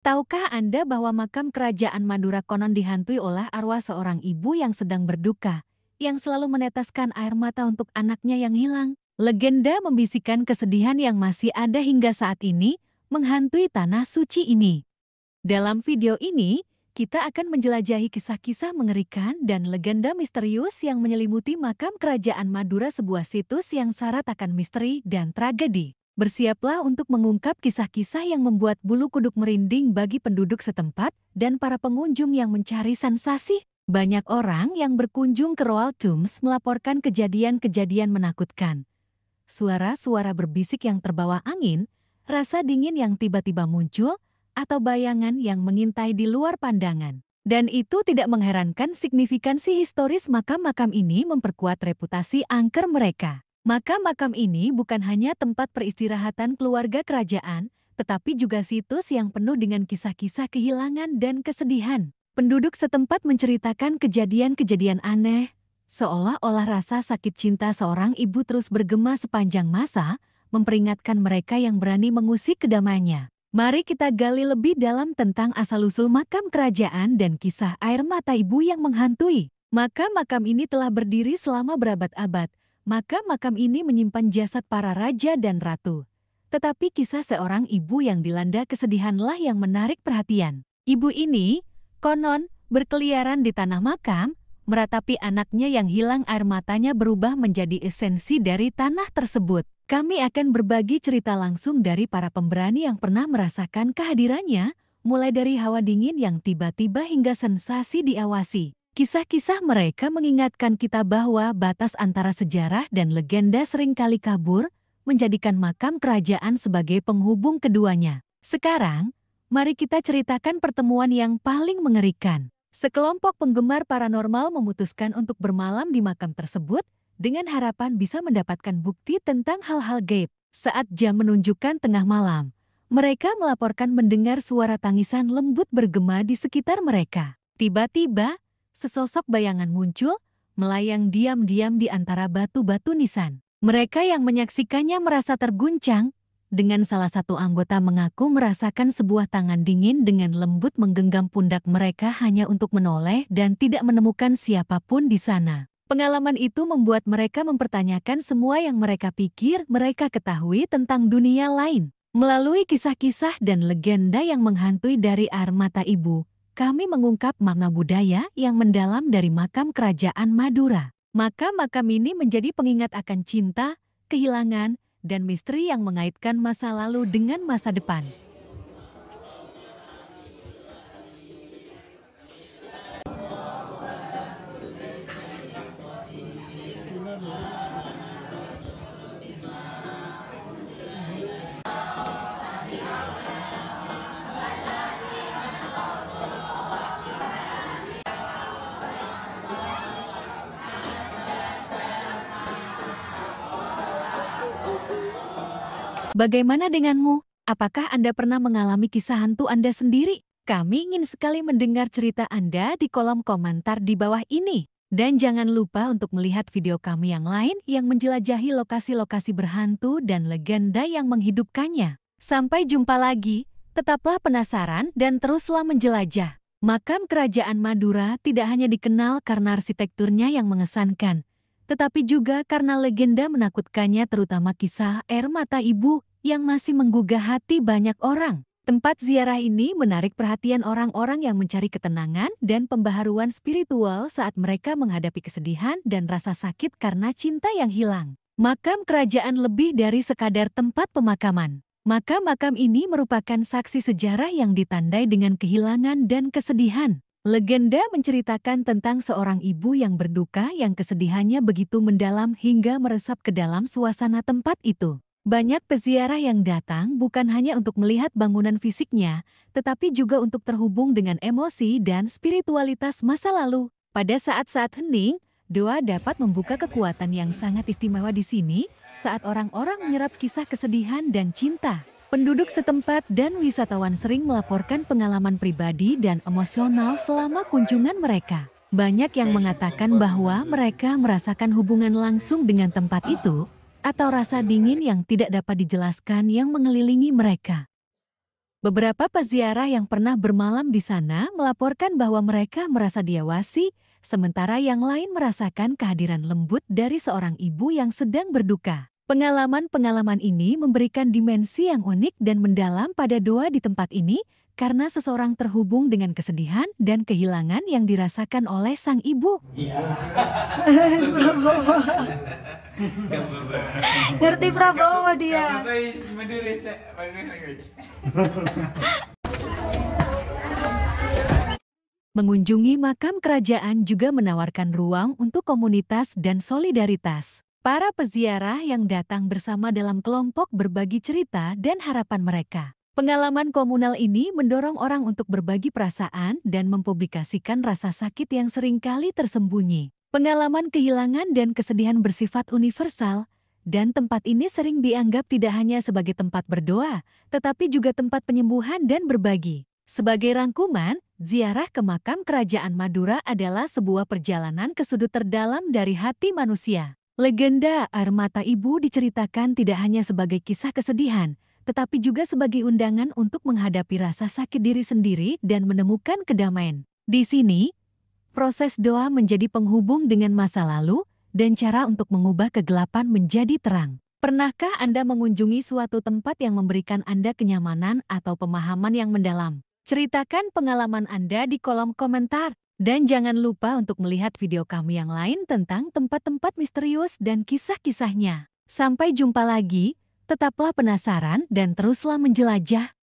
Tahukah Anda bahwa makam kerajaan Madura konon dihantui oleh arwah seorang ibu yang sedang berduka, yang selalu meneteskan air mata untuk anaknya yang hilang? Legenda membisikkan kesedihan yang masih ada hingga saat ini, menghantui tanah suci ini. Dalam video ini, kita akan menjelajahi kisah-kisah mengerikan dan legenda misterius yang menyelimuti makam kerajaan Madura, sebuah situs yang syarat akan misteri dan tragedi. Bersiaplah untuk mengungkap kisah-kisah yang membuat bulu kuduk merinding bagi penduduk setempat dan para pengunjung yang mencari sensasi. Banyak orang yang berkunjung ke Royal Tombs melaporkan kejadian-kejadian menakutkan. Suara-suara berbisik yang terbawa angin, rasa dingin yang tiba-tiba muncul, atau bayangan yang mengintai di luar pandangan. Dan itu tidak mengherankan, signifikansi historis makam-makam ini memperkuat reputasi angker mereka. Makam-makam ini bukan hanya tempat peristirahatan keluarga kerajaan, tetapi juga situs yang penuh dengan kisah-kisah kehilangan dan kesedihan. Penduduk setempat menceritakan kejadian-kejadian aneh, seolah-olah rasa sakit cinta seorang ibu terus bergema sepanjang masa, memperingatkan mereka yang berani mengusik kedamaiannya. Mari kita gali lebih dalam tentang asal-usul makam kerajaan dan kisah air mata ibu yang menghantui. Makam-makam ini telah berdiri selama berabad-abad. Makam-makam ini menyimpan jasad para raja dan ratu. Tetapi kisah seorang ibu yang dilanda kesedihanlah yang menarik perhatian. Ibu ini, konon, berkeliaran di tanah makam, meratapi anaknya yang hilang. Air matanya berubah menjadi esensi dari tanah tersebut. Kami akan berbagi cerita langsung dari para pemberani yang pernah merasakan kehadirannya, mulai dari hawa dingin yang tiba-tiba hingga sensasi diawasi. Kisah-kisah mereka mengingatkan kita bahwa batas antara sejarah dan legenda seringkali kabur, menjadikan makam kerajaan sebagai penghubung keduanya. Sekarang, mari kita ceritakan pertemuan yang paling mengerikan. Sekelompok penggemar paranormal memutuskan untuk bermalam di makam tersebut, dengan harapan bisa mendapatkan bukti tentang hal-hal gaib. Saat jam menunjukkan tengah malam, mereka melaporkan mendengar suara tangisan lembut bergema di sekitar mereka. Tiba-tiba, sesosok bayangan muncul, melayang diam-diam di antara batu-batu nisan. Mereka yang menyaksikannya merasa terguncang, dengan salah satu anggota mengaku merasakan sebuah tangan dingin dengan lembut menggenggam pundak mereka hanya untuk menoleh dan tidak menemukan siapapun di sana. Pengalaman itu membuat mereka mempertanyakan semua yang mereka pikir mereka ketahui tentang dunia lain. Melalui kisah-kisah dan legenda yang menghantui dari air mata ibu, kami mengungkap makna budaya yang mendalam dari makam kerajaan Madura. Makam-makam ini menjadi pengingat akan cinta, kehilangan, dan misteri yang mengaitkan masa lalu dengan masa depan. Bagaimana denganmu? Apakah Anda pernah mengalami kisah hantu Anda sendiri? Kami ingin sekali mendengar cerita Anda di kolom komentar di bawah ini. Dan jangan lupa untuk melihat video kami yang lain yang menjelajahi lokasi-lokasi berhantu dan legenda yang menghidupkannya. Sampai jumpa lagi, tetaplah penasaran dan teruslah menjelajah. Makam kerajaan Madura tidak hanya dikenal karena arsitekturnya yang mengesankan, tetapi juga karena legenda menakutkannya, terutama kisah air mata ibu yang masih menggugah hati banyak orang. Tempat ziarah ini menarik perhatian orang-orang yang mencari ketenangan dan pembaharuan spiritual saat mereka menghadapi kesedihan dan rasa sakit karena cinta yang hilang. Makam kerajaan lebih dari sekadar tempat pemakaman. Makam-makam ini merupakan saksi sejarah yang ditandai dengan kehilangan dan kesedihan. Legenda menceritakan tentang seorang ibu yang berduka yang kesedihannya begitu mendalam hingga meresap ke dalam suasana tempat itu. Banyak peziarah yang datang bukan hanya untuk melihat bangunan fisiknya, tetapi juga untuk terhubung dengan emosi dan spiritualitas masa lalu. Pada saat-saat hening, doa dapat membuka kekuatan yang sangat istimewa di sini saat orang-orang menyerap kisah kesedihan dan cinta. Penduduk setempat dan wisatawan sering melaporkan pengalaman pribadi dan emosional selama kunjungan mereka. Banyak yang mengatakan bahwa mereka merasakan hubungan langsung dengan tempat itu, atau rasa dingin yang tidak dapat dijelaskan yang mengelilingi mereka. Beberapa peziarah yang pernah bermalam di sana melaporkan bahwa mereka merasa diawasi, sementara yang lain merasakan kehadiran lembut dari seorang ibu yang sedang berduka. Pengalaman-pengalaman ini memberikan dimensi yang unik dan mendalam pada doa di tempat ini karena seseorang terhubung dengan kesedihan dan kehilangan yang dirasakan oleh sang ibu. Ngerti Prabowo dia. Mengunjungi makam kerajaan juga menawarkan ruang untuk komunitas dan solidaritas. Para peziarah yang datang bersama dalam kelompok berbagi cerita dan harapan mereka. Pengalaman komunal ini mendorong orang untuk berbagi perasaan dan mempublikasikan rasa sakit yang seringkali tersembunyi. Pengalaman kehilangan dan kesedihan bersifat universal, dan tempat ini sering dianggap tidak hanya sebagai tempat berdoa, tetapi juga tempat penyembuhan dan berbagi. Sebagai rangkuman, ziarah ke makam kerajaan Madura adalah sebuah perjalanan ke sudut terdalam dari hati manusia. Legenda air mata ibu diceritakan tidak hanya sebagai kisah kesedihan, tetapi juga sebagai undangan untuk menghadapi rasa sakit diri sendiri dan menemukan kedamaian. Di sini, proses doa menjadi penghubung dengan masa lalu dan cara untuk mengubah kegelapan menjadi terang. Pernahkah Anda mengunjungi suatu tempat yang memberikan Anda kenyamanan atau pemahaman yang mendalam? Ceritakan pengalaman Anda di kolom komentar. Dan jangan lupa untuk melihat video kami yang lain tentang tempat-tempat misterius dan kisah-kisahnya. Sampai jumpa lagi, tetaplah penasaran dan teruslah menjelajah.